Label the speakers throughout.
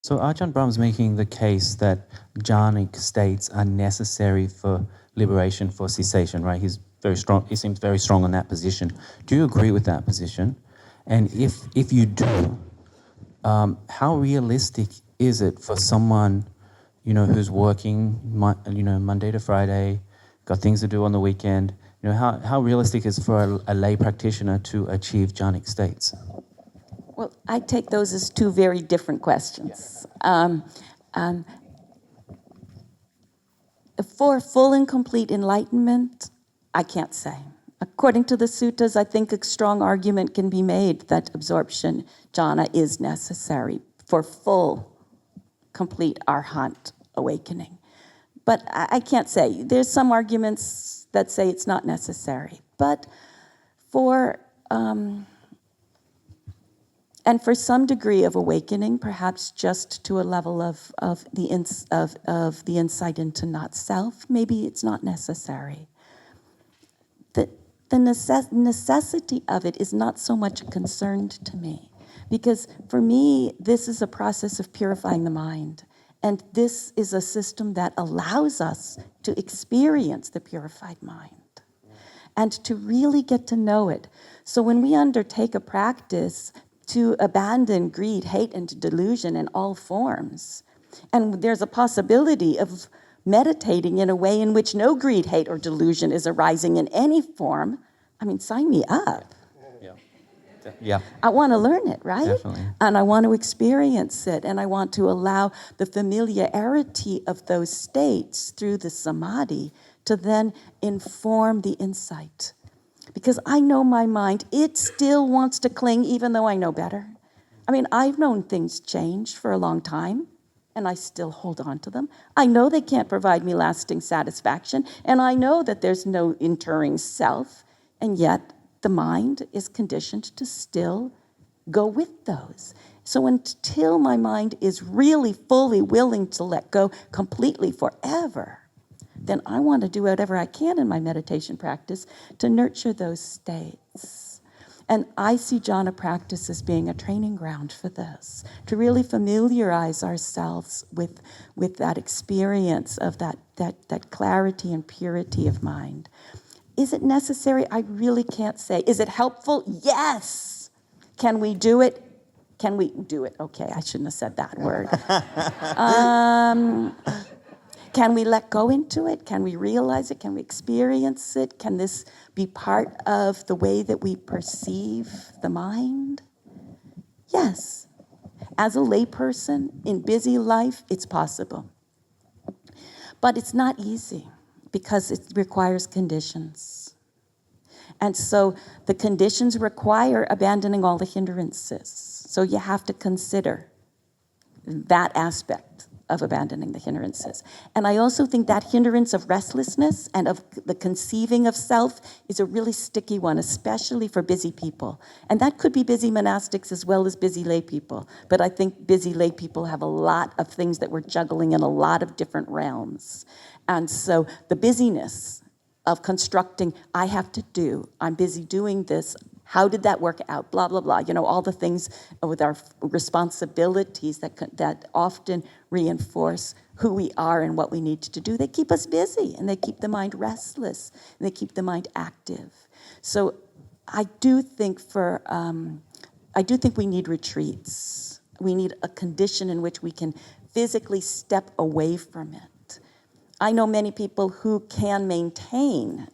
Speaker 1: So Ajahn Brahm's making the case that jhanic states are necessary for liberation, for cessation, right? He's very strong. He seems very strong on that position. Do you agree with that position? And if you do, how realistic is it for someone, who's working, Monday to Friday, got things to do on the weekend? How realistic is it for a lay practitioner to achieve jhanic states?
Speaker 2: Well, I take those as two very different questions. For full and complete enlightenment, I can't say. According to the suttas, I think a strong argument can be made that absorption jhana is necessary for full, complete arhat awakening. But I can't say. There's some arguments that say it's not necessary. But for and for some degree of awakening, perhaps just to a level of the insight into not self, maybe it's not necessary. The necessity of it is not so much a concern to me, because for me, this is a process of purifying the mind. And this is a system that allows us to experience the purified mind and to really get to know it. So when we undertake a practice to abandon greed, hate, and delusion in all forms, and there's a possibility of meditating in a way in which no greed, hate, or delusion is arising in any form, I mean, sign me up.
Speaker 1: Yeah.
Speaker 2: I want to learn it, right?
Speaker 1: Definitely.
Speaker 2: And I want to experience it, and I want to allow the familiarity of those states through the samadhi to then inform the insight. Because I know my mind, it still wants to cling even though I know better. I mean, I've known things change for a long time, and I still hold on to them. I know they can't provide me lasting satisfaction, and I know that there's no enduring self, and yet the mind is conditioned to still go with those. So until my mind is really fully willing to let go completely forever, then I want to do whatever I can in my meditation practice to nurture those states. And I see jhana practice as being a training ground for this, to really familiarize ourselves with that experience of that clarity and purity of mind. Is it necessary? I really can't say. Is it helpful? Yes. Can we do it? Can we do it? Okay, I shouldn't have said that word. Can we let go into it? Can we realize it? Can we experience it? Can this be part of the way that we perceive the mind? Yes. As a layperson in busy life, it's possible. But it's not easy because it requires conditions. And so the conditions require abandoning all the hindrances. So you have to consider that aspect of abandoning the hindrances. And I also think that hindrance of restlessness and of the conceiving of self is a really sticky one, especially for busy people. And that could be busy monastics as well as busy lay people. But I think busy lay people have a lot of things that we're juggling in a lot of different realms. And so the busyness of constructing, I have to do, I'm busy doing this, how did that work out, blah, blah, blah. All the things with our responsibilities that often reinforce who we are and what we need to do. They keep us busy, and they keep the mind restless, and they keep the mind active. So I do think we need retreats. We need a condition in which we can physically step away from it. I know many people who can maintain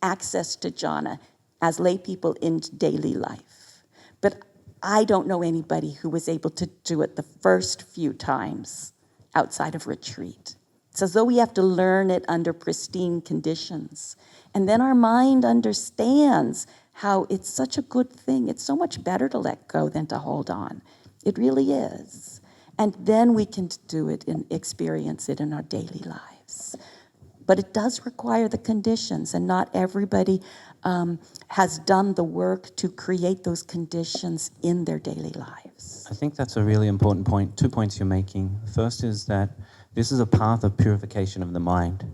Speaker 2: access to jhana as lay people in daily life. But I don't know anybody who was able to do it the first few times outside of retreat. It's as though we have to learn it under pristine conditions. And then our mind understands how it's such a good thing. It's so much better to let go than to hold on. It really is. And then we can do it and experience it in our daily lives. But it does require the conditions, and not everybody has done the work to create those conditions in their daily lives.
Speaker 1: I think that's a really important point. 2 points you're making. First is that this is a path of purification of the mind.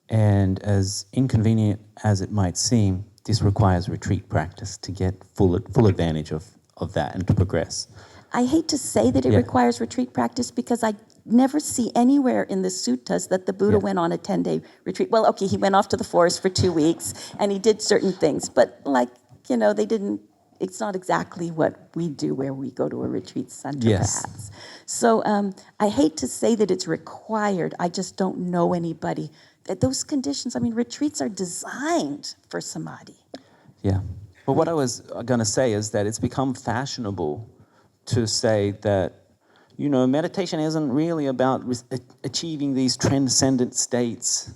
Speaker 1: And as inconvenient as it might seem, this requires retreat practice to get full advantage of that and to progress.
Speaker 2: I hate to say that it requires retreat practice because I never see anywhere in the suttas that the Buddha went on a 10-day retreat. Well, okay, he went off to the forest for 2 weeks and he did certain things, but they didn't, it's not exactly what we do where we go to a retreat center perhaps. So I hate to say that it's required. I just don't know anybody. Those conditions, retreats are designed for samadhi.
Speaker 1: Yeah. But what I was going to say is that it's become fashionable to say that, meditation isn't really about achieving these transcendent states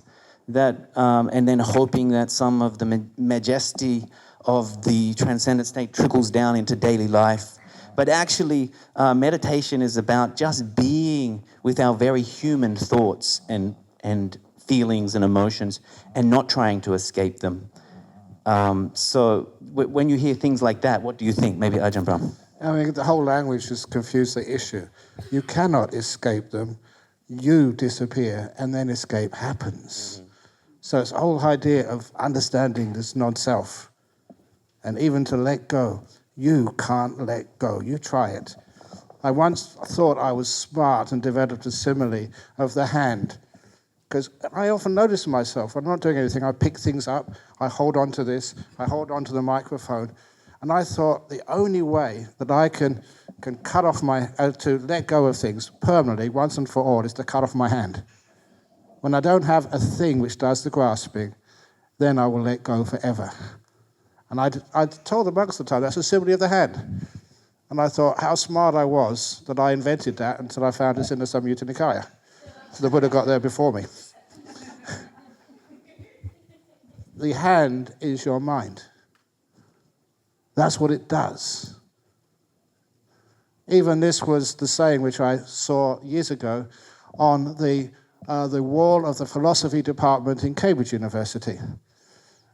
Speaker 1: that, and then hoping that some of the majesty of the transcendent state trickles down into daily life. But actually, meditation is about just being with our very human thoughts and feelings and emotions and not trying to escape them. So when you hear things like that, what do you think? Maybe Ajahn Brahm.
Speaker 3: The whole language has confused the issue. You cannot escape them. You disappear, and then escape happens. Mm-hmm. So it's the whole idea of understanding this non-self. And even to let go, you can't let go. You try it. I once thought I was smart and developed a simile of the hand. Because I often notice myself, I'm not doing anything, I pick things up, I hold on to this, I hold on to the microphone, and I thought the only way that I can cut off to let go of things permanently, once and for all, is to cut off my hand. When I don't have a thing which does the grasping, then I will let go forever. And I told the monks at the time, that's a simile of the hand. And I thought how smart I was that I invented that until I found it's in the Samyutta Nikaya. So the Buddha got there before me. The hand is your mind. That's what it does. Even this was the saying which I saw years ago on the wall of the philosophy department in Cambridge University.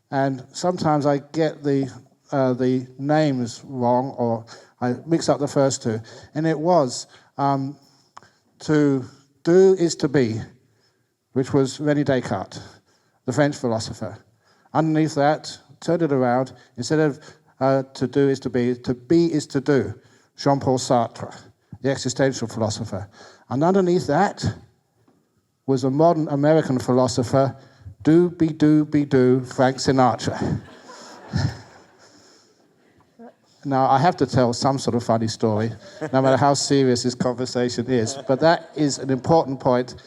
Speaker 3: And sometimes I get the names wrong, or I mix up the first two. And it was to do is to be, which was René Descartes, the French philosopher. Underneath that, turn it around, instead of to do is to be is to do, Jean-Paul Sartre, the existential philosopher. And underneath that was a modern American philosopher, do, be, Frank Sinatra. Now, I have to tell some sort of funny story, no matter how serious this conversation is, but that is an important point.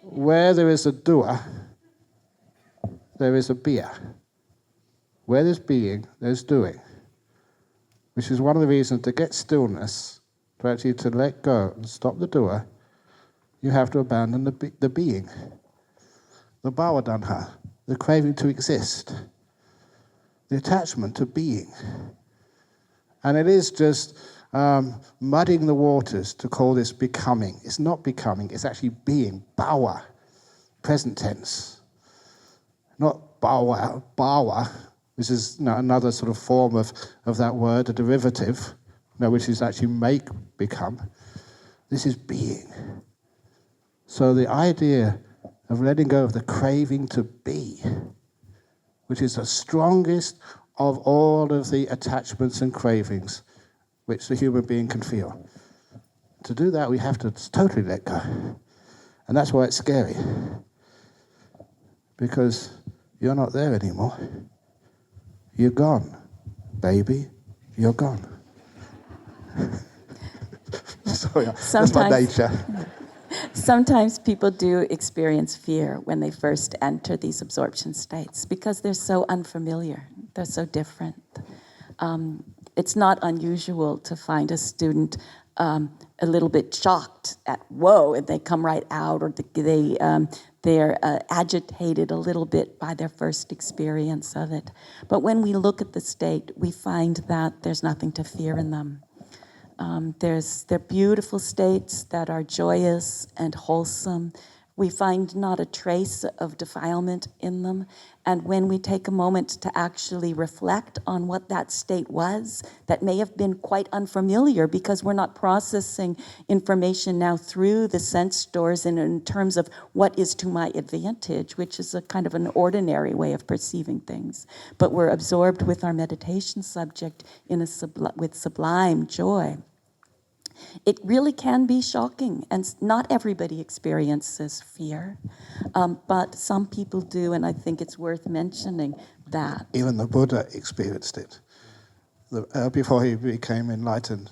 Speaker 3: Where there is a doer, there is a beer. Where there's being, there's doing, which is one of the reasons to get stillness, to let go and stop the doer, you have to abandon the being, the bhavadanha, the craving to exist, the attachment to being. And it is just muddying the waters to call this becoming. It's not becoming, it's actually being. Bhava, present tense. Not bhava, which is another sort of form of that word, a derivative, which is actually become. This is being. So the idea of letting go of the craving to be, which is the strongest of all of the attachments and cravings which the human being can feel. To do that, we have to totally let go. And that's why it's scary. Because you're not there anymore. You're gone, baby. You're gone. Sorry, that's my nature.
Speaker 2: Sometimes people do experience fear when they first enter these absorption states because they're so unfamiliar. They're so different. It's not unusual to find a student a little bit shocked at, whoa, and they come right out, or they're agitated a little bit by their first experience of it. But when we look at the state, we find that there's nothing to fear in them. They're beautiful states that are joyous and wholesome. We find not a trace of defilement in them. And when we take a moment to actually reflect on what that state was, that may have been quite unfamiliar because we're not processing information now through the sense doors in terms of what is to my advantage, which is a kind of an ordinary way of perceiving things. But we're absorbed with our meditation subject with sublime joy. It really can be shocking, and not everybody experiences fear, but some people do, and I think it's worth mentioning that.
Speaker 3: Even the Buddha experienced it. Before he became enlightened,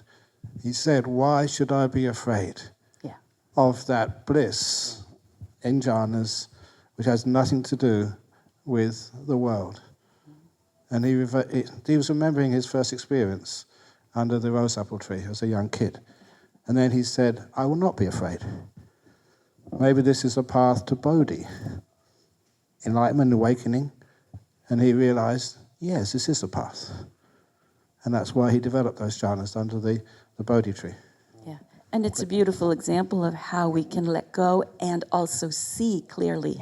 Speaker 3: he said, "Why should I be afraid
Speaker 2: Yeah.
Speaker 3: of that bliss in jhanas, which has nothing to do with the world?" And he was remembering his first experience under the rose apple tree as a young kid. And then he said, "I will not be afraid. Maybe this is a path to Bodhi, enlightenment, awakening." And he realized, yes, this is a path. And that's why he developed those jhanas under the Bodhi tree.
Speaker 2: Yeah, and it's a beautiful example of how we can let go and also see clearly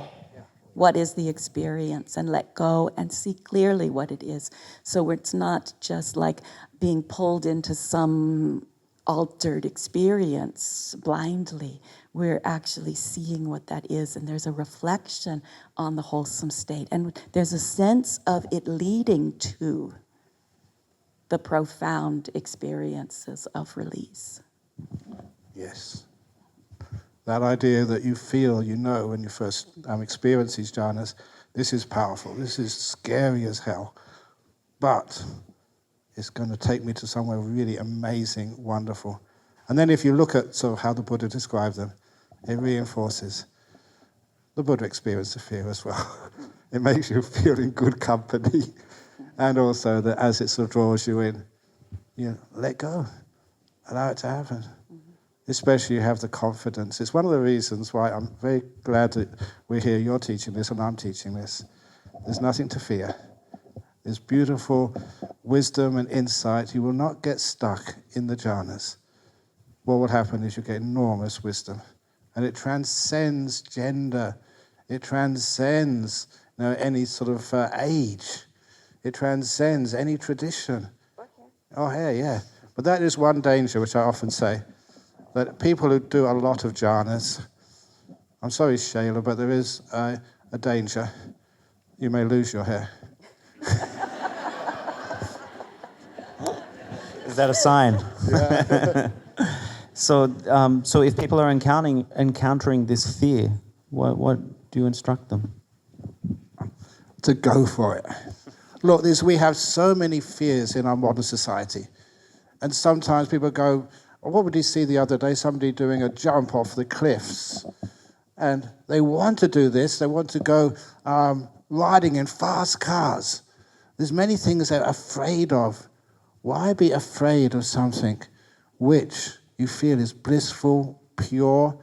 Speaker 2: what is the experience, and let go and see clearly what it is. So it's not just like being pulled into some altered experience blindly. We're actually seeing what that is, and there's a reflection on the wholesome state. And there's a sense of it leading to the profound experiences of release.
Speaker 3: Yes. That idea that you feel, you know, when you first experience these jhanas, this is powerful, this is scary as hell, but it's going to take me to somewhere really amazing, wonderful. And then if you look at sort of how the Buddha described them, it reinforces the Buddha experienced the fear as well. It makes you feel in good company. And also that as it sort of draws you in, you let go, allow it to happen. Especially you have the confidence. It's one of the reasons why I'm very glad that we're here, you're teaching this and I'm teaching this. There's nothing to fear. There's beautiful wisdom and insight. You will not get stuck in the jhanas. What will happen is you get enormous wisdom. And it transcends gender. It transcends any sort of age. It transcends any tradition. Oh, yeah. But that is one danger, which I often say, that people who do a lot of jhanas, I'm sorry, Shayla, but there is a danger. You may lose your hair.
Speaker 1: Is that a sign?
Speaker 3: Yeah.
Speaker 1: So if people are encountering this fear, what do you instruct them?
Speaker 3: To go for it. Look, we have so many fears in our modern society. And sometimes people go, what would you see the other day? Somebody doing a jump off the cliffs. And they want to do this. They want to go riding in fast cars. There's many things they're afraid of. Why be afraid of something which you feel is blissful, pure,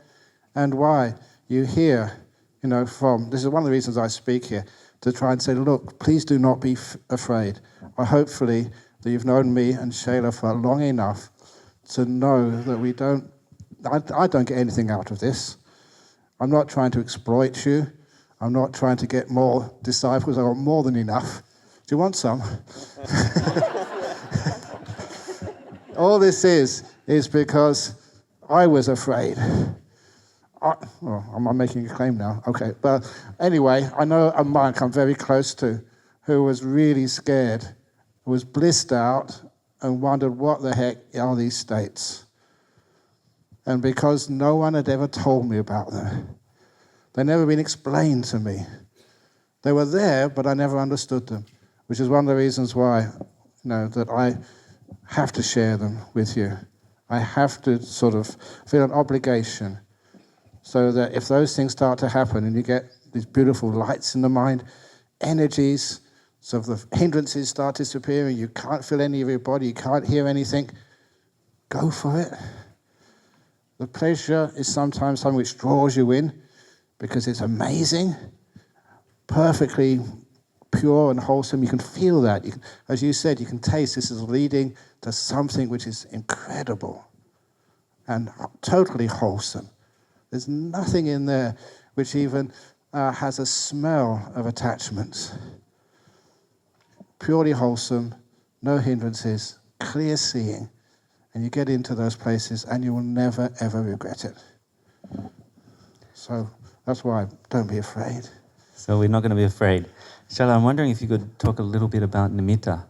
Speaker 3: and why? You hear, this is one of the reasons I speak here, to try and say, look, please do not be afraid. Or hopefully that you've known me and Shayla for long enough to know that I don't get anything out of this. I'm not trying to exploit you. I'm not trying to get more disciples. I've got more than enough. Do you want some? All this is because I was afraid. I'm making a claim now. Okay, but anyway, I know a monk I'm very close to who was really scared, was blissed out, and wondered what the heck are these states. And because no one had ever told me about them, they'd never been explained to me. They were there, but I never understood them, which is one of the reasons why, that I have to share them with you. I have to sort of feel an obligation so that if those things start to happen and you get these beautiful lights in the mind, energies, so if the hindrances start disappearing, you can't feel any of your body, you can't hear anything, go for it. The pleasure is sometimes something which draws you in because it's amazing, perfectly pure and wholesome. You can feel that. As you said, you can taste this is leading to something which is incredible and totally wholesome. There's nothing in there which even has a smell of attachments. Purely wholesome, no hindrances, clear seeing. And you get into those places and you will never, ever regret it. So that's why don't be afraid.
Speaker 1: So we're not going to be afraid. Shala, I'm wondering if you could talk a little bit about nimitta.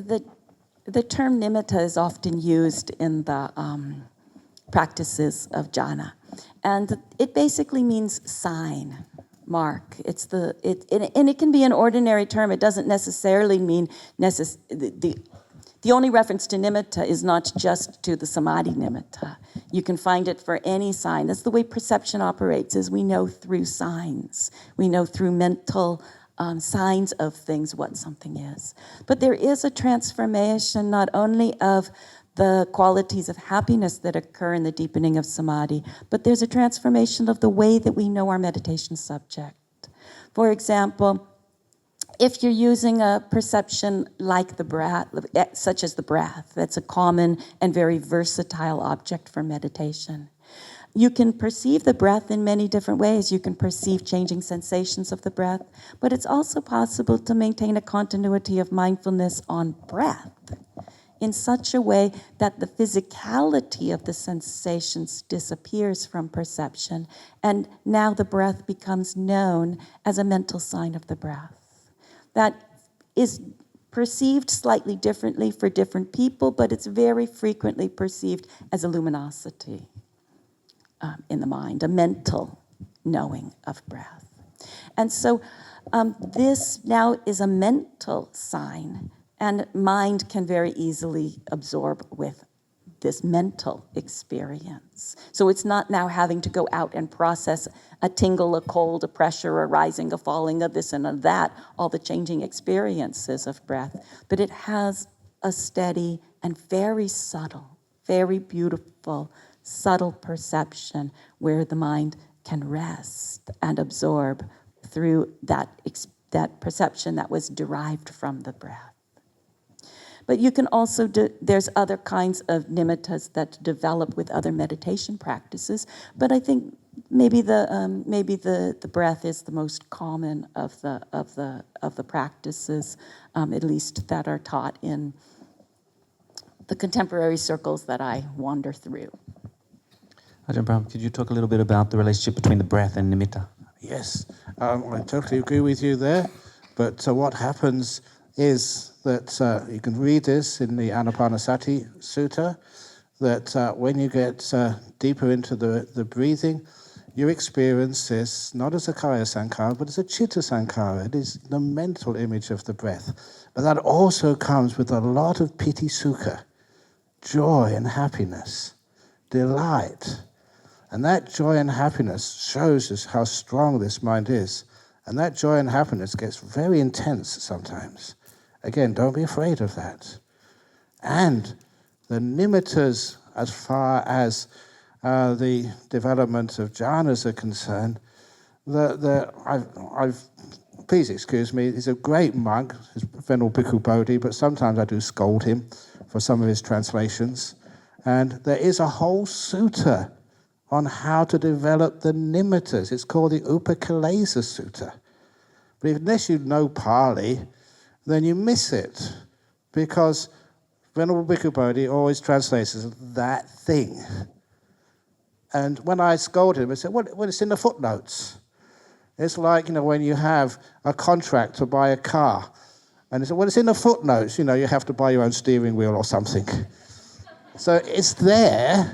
Speaker 2: the term nimitta is often used in the practices of jhana, and it basically means sign, mark. And it can be an ordinary term. It doesn't necessarily mean the only reference to nimitta is not just to the samadhi nimitta. You can find it for any sign. That's the way perception operates, is we know through signs. We know through mental signs of things what something is. But there is a transformation not only of the qualities of happiness that occur in the deepening of samadhi, but there's a transformation of the way that we know our meditation subject. For example, if you're using a perception like the breath, such as the breath, that's a common and very versatile object for meditation. You can perceive the breath in many different ways. You can perceive changing sensations of the breath, but it's also possible to maintain a continuity of mindfulness on breath in such a way that the physicality of the sensations disappears from perception, and now the breath becomes known as a mental sign of the breath. That is perceived slightly differently for different people, but it's very frequently perceived as a luminosity in the mind, a mental knowing of breath. And so this now is a mental sign, and mind can very easily absorb with this mental experience. So it's not now having to go out and process a tingle, a cold, a pressure, a rising, a falling, a this and a that, all the changing experiences of breath. But it has a steady and very subtle, very beautiful, subtle perception where the mind can rest and absorb through that perception that was derived from the breath. But you can also, there's other kinds of nimittas that develop with other meditation practices. But I think maybe the breath is the most common of the practices, at least that are taught in the contemporary circles that I wander through.
Speaker 1: Ajahn Brahm, could you talk a little bit about the relationship between the breath and nimitta?
Speaker 3: Yes, I totally agree with you there. But what happens is that you can read this in the Anapanasati Sutta, that when you get deeper into the breathing, you experience this not as a kaya sankhara, but as a chitta sankhara. It is the mental image of the breath. But that also comes with a lot of piti sukha, joy and happiness, delight. And that joy and happiness shows us how strong this mind is. And that joy and happiness gets very intense sometimes. Again, don't be afraid of that. And the nimittas, as far as the development of jhanas are concerned, please excuse me, he's a great monk, he's Venerable Bhikkhu Bodhi, but sometimes I do scold him for some of his translations. And there is a whole sutta on how to develop the nimittas. It's called the Upakilesa Sutta. But unless you know Pali, then you miss it, because Venerable Bhikkhu Bodhi always translates as that thing. And when I scold him, I said, well, it's in the footnotes. It's like, when you have a contract to buy a car, and he said, well, it's in the footnotes, you have to buy your own steering wheel or something. So it's there,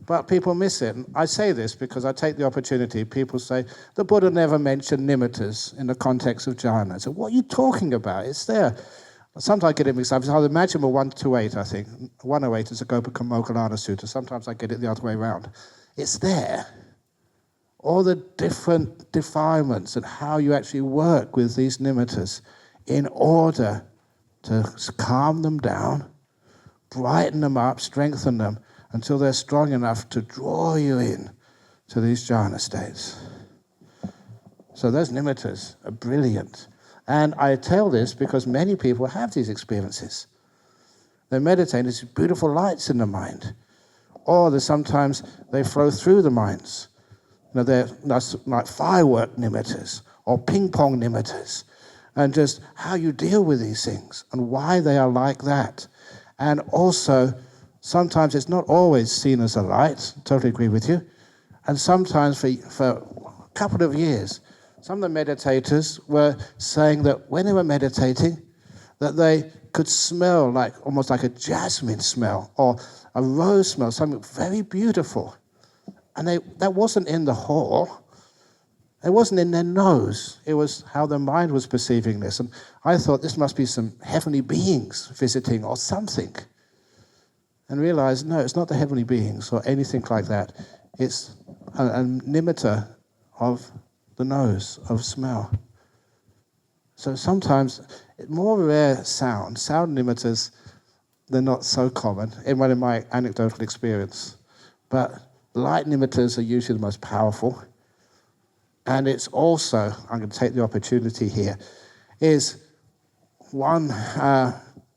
Speaker 3: but people miss it. And I say this because I take the opportunity. People say, the Buddha never mentioned nimittas in the context of jhana. So what are you talking about? It's there. Sometimes I get it mixed up. It's either Majjhima 128, I think. 108 is a Gopaka Moggallana Sutta. Sometimes I get it the other way around. It's there. All the different defilements and how you actually work with these nimittas in order to calm them down, brighten them up, strengthen them, until they're strong enough to draw you in to these jhana states. So those nimittas are brilliant. And I tell this because many people have these experiences. They meditate, there's beautiful lights in the mind. Or sometimes they flow through the minds. They're like firework nimittas or ping pong nimittas. And just how you deal with these things and why they are like that. And also, sometimes it's not always seen as a light, totally agree with you. And sometimes for a couple of years, some of the meditators were saying that when they were meditating, that they could smell like almost like a jasmine smell or a rose smell, something very beautiful. And that wasn't in the hall. It wasn't in their nose. It was how their mind was perceiving this. And I thought this must be some heavenly beings visiting or something. And realized, no, it's not the heavenly beings or anything like that. It's a nimitta of the nose, of smell. So sometimes, more rare sound nimittas, they're not so common, in my anecdotal experience. But light nimittas are usually the most powerful. And it's also, I'm going to take the opportunity here, is one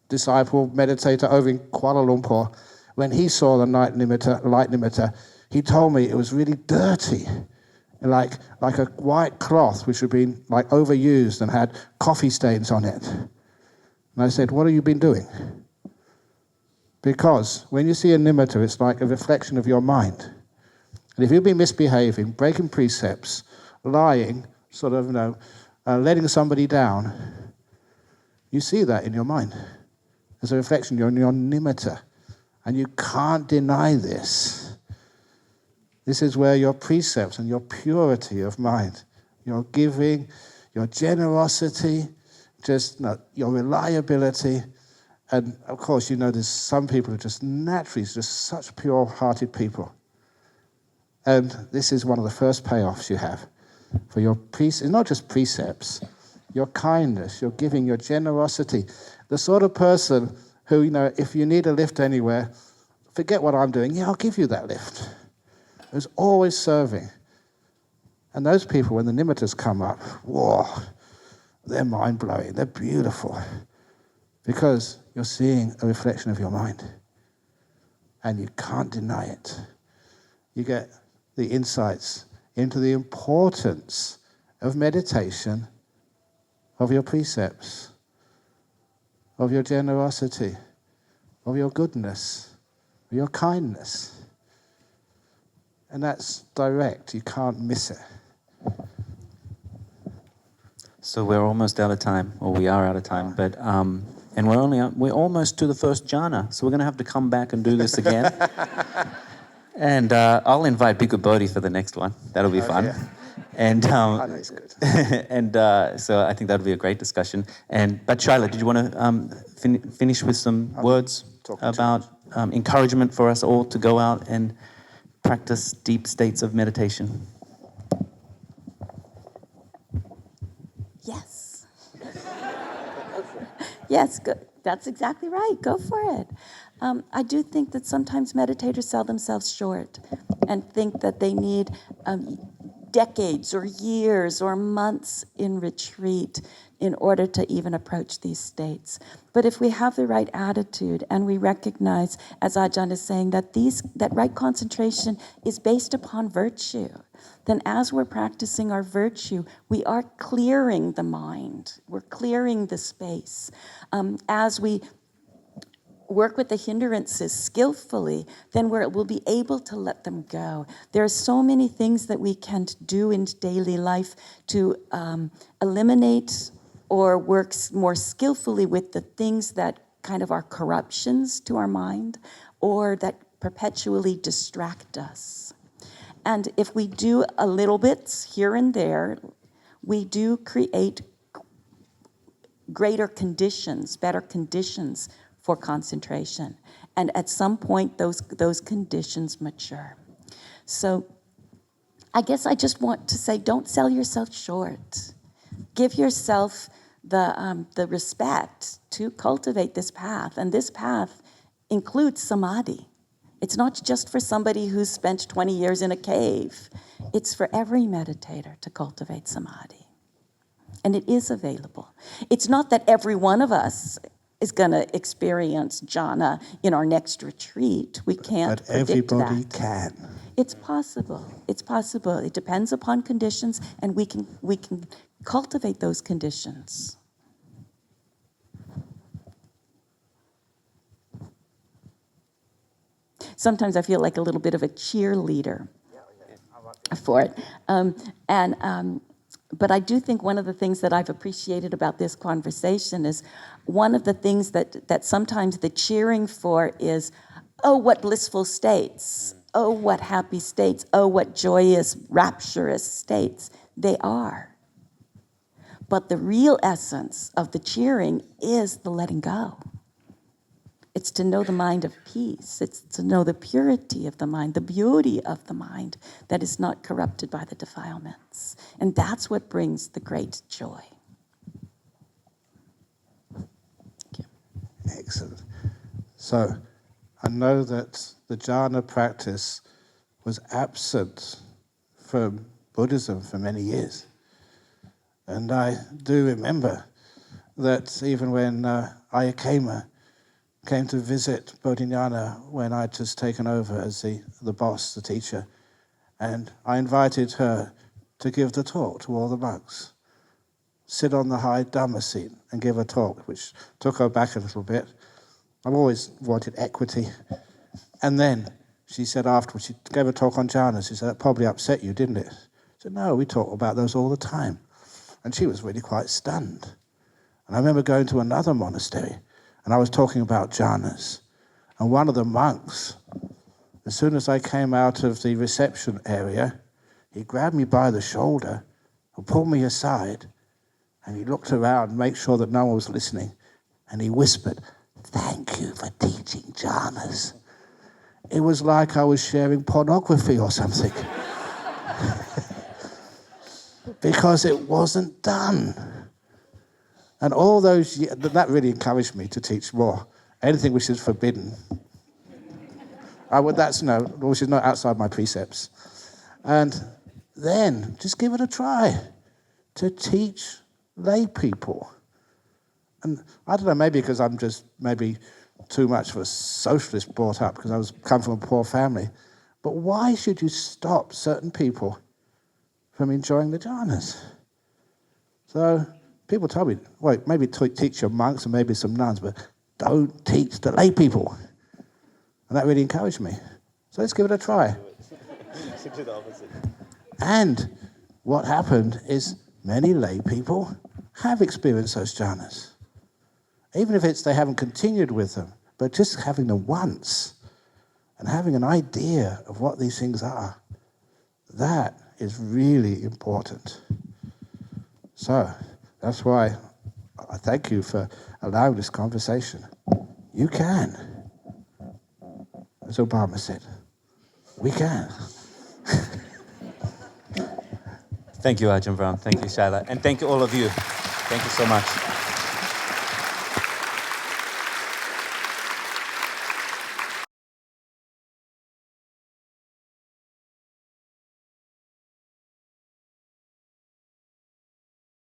Speaker 3: disciple, meditator over in Kuala Lumpur, when he saw the light nimitta, he told me it was really dirty, like a white cloth which had been like overused and had coffee stains on it. And I said, what have you been doing? Because when you see a nimitta, it's like a reflection of your mind. And if you've been misbehaving, breaking precepts, lying, sort of, letting somebody down, you see that in your mind. There's a reflection, you're in your nimitta. And you can't deny this. This is where your precepts and your purity of mind, your giving, your generosity, your reliability, and of course, there's some people who are just naturally just such pure-hearted people. And this is one of the first payoffs you have for your precepts. It's not just precepts, your kindness, your giving, your generosity. The sort of person who, if you need a lift anywhere, forget what I'm doing. Yeah, I'll give you that lift. Who's always serving. And those people, when the nimittas come up, whoa, they're mind-blowing. They're beautiful. Because you're seeing a reflection of your mind. And you can't deny it. You get the insights into the importance of meditation, of your precepts, of your generosity, of your goodness, of your kindness. And that's direct. You can't miss it.
Speaker 1: So we're almost out of time, or we are out of time, but and we're almost to the first jhana, so we're going to have to come back and do this again. And I'll invite Bhikkhu Bodhi for the next one. That'll be fun.
Speaker 3: Yeah.
Speaker 1: And
Speaker 3: I know it's good.
Speaker 1: and so I think that'll be a great discussion. But Shaila, did you want to finish with some words about encouragement for us all to go out and practice deep states of meditation?
Speaker 2: Yes. Yes, good. That's exactly right. Go for it. I do think that sometimes meditators sell themselves short and think that they need decades or years or months in retreat in order to even approach these states. But if we have the right attitude and we recognize, as Ajahn is saying, that right concentration is based upon virtue, then as we're practicing our virtue, we are clearing the mind. We're clearing the space. As we work with the hindrances skillfully, then we'll be able to let them go. There are so many things that we can do in daily life to eliminate or work more skillfully with the things that kind of are corruptions to our mind or that perpetually distract us. And if we do a little bit here and there, we do create greater conditions, better conditions for concentration. And at some point, those conditions mature. So I guess I just want to say, don't sell yourself short. Give yourself the respect to cultivate this path. And this path includes samadhi. It's not just for somebody who's spent 20 years in a cave. It's for every meditator to cultivate samadhi. And it is available. It's not that every one of us is going to experience jhana in our next retreat. We can't
Speaker 3: But
Speaker 2: predict
Speaker 3: everybody
Speaker 2: that.
Speaker 3: can.
Speaker 2: It's possible. It's possible. It depends upon conditions, and we can cultivate those conditions. Sometimes I feel like a little bit of a cheerleader for it. But I do think one of the things that I've appreciated about this conversation is one of the things that sometimes the cheering for is, oh, what blissful states, oh, what happy states, oh, what joyous, rapturous states. They are. But the real essence of the cheering is the letting go. It's to know the mind of peace. It's to know the purity of the mind, the beauty of the mind that is not corrupted by the defilements. And that's what brings the great joy. Thank you.
Speaker 3: Excellent. So I know that the jhana practice was absent from Buddhism for many years. And I do remember that even when Ayakema came to visit Bodhinyana when I'd just taken over as the boss, the teacher, and I invited her to give the talk to all the monks, sit on the high Dhamma seat and give a talk, which took her back a little bit. I've always wanted equity. And then she said afterwards, she gave a talk on jhanas. She said, that probably upset you, didn't it? I said, no, we talk about those all the time. And she was really quite stunned. And I remember going to another monastery, and I was talking about jhanas. And one of the monks, as soon as I came out of the reception area, he grabbed me by the shoulder and pulled me aside, and he looked around, make sure that no one was listening, and he whispered, thank you for teaching jhanas. It was like I was sharing pornography or something. Because it wasn't done. And all those years, that really encouraged me to teach more. Anything which is forbidden, that's no, which is not outside my precepts. And then just give it a try to teach lay people. And I don't know, maybe because I'm just maybe too much of a socialist brought up because I come from a poor family. But why should you stop certain people from enjoying the jhanas? So people tell me, well, maybe teach your monks and maybe some nuns, but don't teach the lay people. And that really encouraged me. So let's give it a try.
Speaker 1: Do the opposite.
Speaker 3: And what happened is many lay people have experienced those jhanas. Even if they haven't continued with them, but just having them once and having an idea of what these things are, that is really important. So that's why I thank you for allowing this conversation. You can. As Obama said, we can.
Speaker 1: Thank you, Ajahn Brahm. Thank you, Shaila. And thank you all of you. Thank you so much.